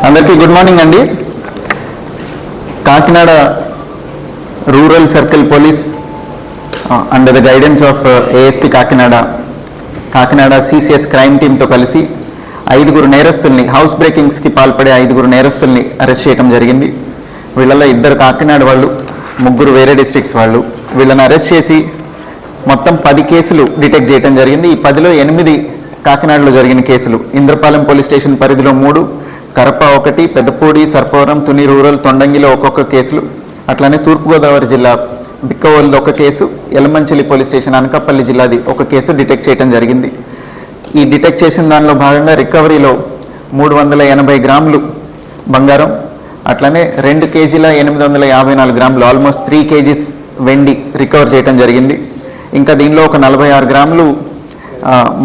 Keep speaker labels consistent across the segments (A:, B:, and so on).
A: అందరికీ good morning అండి. Kakinada rural circle police under the guidance of ASP Kakinada CCS crime టీమ్తో కలిసి 5 నేరస్తుల్ని హౌస్ బ్రేకింగ్స్కి పాల్పడే 5 నేరస్తుల్ని అరెస్ట్ చేయడం జరిగింది. వీళ్ళలో 2 కాకినాడ వాళ్ళు, 3 వేరే డిస్ట్రిక్ట్స్ వాళ్ళు. వీళ్ళని అరెస్ట్ చేసి మొత్తం 10 కేసులు డిటెక్ట్ చేయడం జరిగింది. ఈ 10లో 8 కాకినాడలో జరిగిన కేసులు. ఇంద్రపాలెం పోలీస్ స్టేషన్ పరిధిలో 3, కరప 1, పెద్దపూడి, సర్పవరం, తుని రూరల్, తొండంగిలో ఒక్కొక్క కేసులు. అట్లానే తూర్పుగోదావరి జిల్లా బిక్కవోలుది 1 case, Yalamanchili police station Anakapalli జిల్లాది 1 కేసు డిటెక్ట్ చేయడం జరిగింది. ఈ డిటెక్ట్ చేసిన దానిలో భాగంగా రికవరీలో 380 గ్రాములు బంగారం, అట్లానే 2 కేజీల 854 గ్రాములు, ఆల్మోస్ట్ 3 కేజీస్ వెండి రికవర్ చేయడం జరిగింది. ఇంకా దీనిలో ఒక 46 గ్రాములు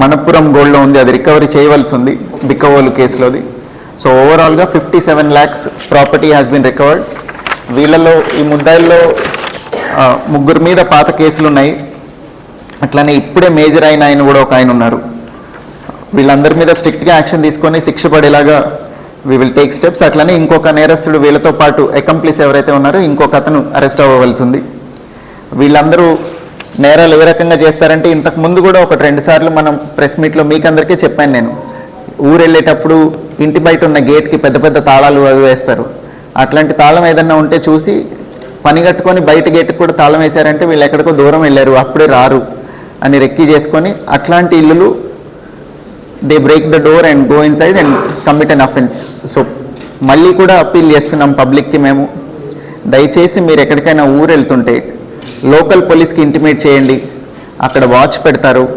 A: మనపురం గోల్డ్లో ఉంది, అది రికవరీ చేయవలసి ఉంది బిక్కవోలు కేసులోది. సో ఓవరాల్గా 57 lakhs property has been recovered. వీళ్ళలో ఈ ముద్దాయిల్లో 3 మీద పాత కేసులు ఉన్నాయి. అట్లానే ఇప్పుడే మేజర్ అయిన ఆయన కూడా ఒక ఆయన ఉన్నారు. వీళ్ళందరి మీద స్ట్రిక్ట్గా యాక్షన్ తీసుకొని శిక్ష పడేలాగా వీ విల్ టేక్ స్టెప్స్. అట్లనే ఇంకొక నేరస్తుడు వీళ్ళతో పాటు అకంప్లిస్ ఎవరైతే ఉన్నారో ఇంకొక అతను అరెస్ట్ అవ్వవలసి ఉంది. వీళ్ళందరూ నేరాలు ఏ రకంగా చేస్తారంటే, ఇంతకు ముందు కూడా 1-2 సార్లు మనం ప్రెస్ మీట్లో మీకు అందరికీ చెప్పాను. నేను ఊరు వెళ్ళేటప్పుడు ఇంటి బయట ఉన్న గేట్కి పెద్ద పెద్ద తాళాలు అవి వేస్తారు. అట్లాంటి తాళం ఏదన్నా ఉంటే చూసి పని కట్టుకొని బయట గేట్కి కూడా తాళం వేశారంటే వీళ్ళు ఎక్కడికో దూరం వెళ్ళారు, అప్పుడే రారు అని రెక్కి చేసుకొని అట్లాంటి ఇల్లులు they break the door and go in side and commit an offence. So మళ్ళీ కూడా అప్పీల్ చేస్తున్నాం పబ్లిక్కి, మేము దయచేసి మీరు ఎక్కడికైనా ఊరు వెళ్తుంటే లోకల్ పోలీస్కి ఇంటిమేట్ చేయండి, అక్కడ వాచ్ పెడతారు.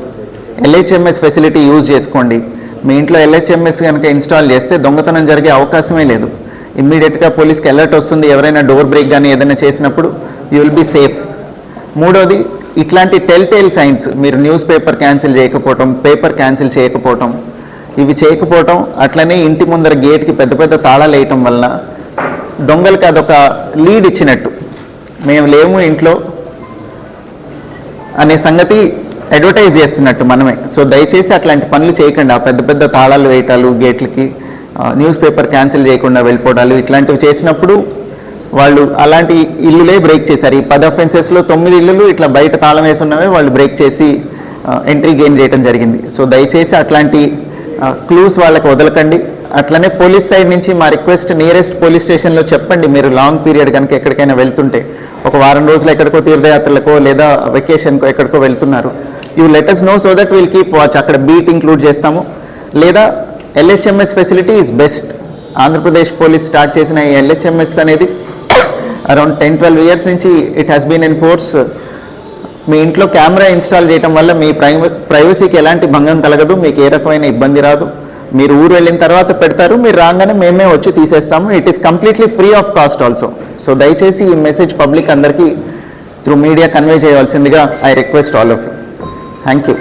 A: ఎల్హెచ్ఎంఎస్ ఫెసిలిటీ యూజ్ చేసుకోండి. మీ ఇంట్లో ఎల్హెచ్ఎంఎస్ కనుక ఇన్స్టాల్ చేస్తే దొంగతనం జరిగే అవకాశమే లేదు. ఇమ్మీడియట్గా పోలీస్కి అలర్ట్ వస్తుంది. ఎవరైనా డోర్ బ్రేక్ కానీ ఏదైనా చేసినప్పుడు యూ విల్ బీ సేఫ్. 3వది, ఇట్లాంటి టెల్ సైన్స్, మీరు న్యూస్ పేపర్ క్యాన్సిల్ చేయకపోవటం, పేపర్ క్యాన్సిల్ చేయకపోవటం, ఇవి చేయకపోవటం, అట్లనే ఇంటి ముందర గేట్కి పెద్ద పెద్ద తాళాలు వేయటం వలన దొంగలకి అదొక లీడ్ ఇచ్చినట్టు, మేము లేము ఇంట్లో అనే సంగతి అడ్వర్టైజ్ చేస్తున్నట్టు మనమే. సో దయచేసి అట్లాంటి పనులు చేయకండి. ఆ పెద్ద పెద్ద తాళాలు వేయటాలు గేట్లకి, న్యూస్ పేపర్ క్యాన్సిల్ చేయకుండా వెళ్ళిపోవడాలు, ఇట్లాంటివి చేసినప్పుడు వాళ్ళు అలాంటి ఇల్లులే బ్రేక్ చేశారు. ఈ 10 offensesలో 9 ఇల్లులు ఇట్లా బయట తాళం వేసి ఉన్నవే వాళ్ళు బ్రేక్ చేసి ఎంట్రీ గెయిన్ చేయడం జరిగింది. సో దయచేసి అట్లాంటి క్లూస్ వాళ్ళకి వదలకండి. అట్లనే పోలీస్ సైడ్ నుంచి మా రిక్వెస్ట్, నియరెస్ట్ పోలీస్ స్టేషన్లో చెప్పండి. మీరు లాంగ్ పీరియడ్ కనుక ఎక్కడికైనా వెళ్తుంటే, ఒక వారం రోజులు ఎక్కడికో తీర్థయాత్రలకో లేదా వెకేషన్కో ఎక్కడికో వెళ్తున్నారు, you let us know so that we'll keep watch. అక్కడ బీట్ ఇంక్లూడ్ చేస్తాము. లేదా LHMS facility is best. Andhra Pradesh police start చేసిన ఈ ఎల్హెచ్ఎంఎస్ అనేది అరౌండ్ 10-12 years నుంచి it has been in force. మీ ఇంట్లో కెమెరా ఇన్స్టాల్ చేయడం వల్ల మీ ప్రైవసీకి ఎలాంటి భంగం కలగదు, మీకు ఏ రకమైన ఇబ్బంది రాదు. మీరు ఊరు వెళ్ళిన తర్వాత పెడతారు, మీరు రాగానే మేమే వచ్చి తీసేస్తాము. It is completely free of cost also. So దయచేసి ఈ మెసేజ్ పబ్లిక్ అందరికీ త్రూ మీడియా కన్వే చేయవలసిందిగా I request all of you. Thank you.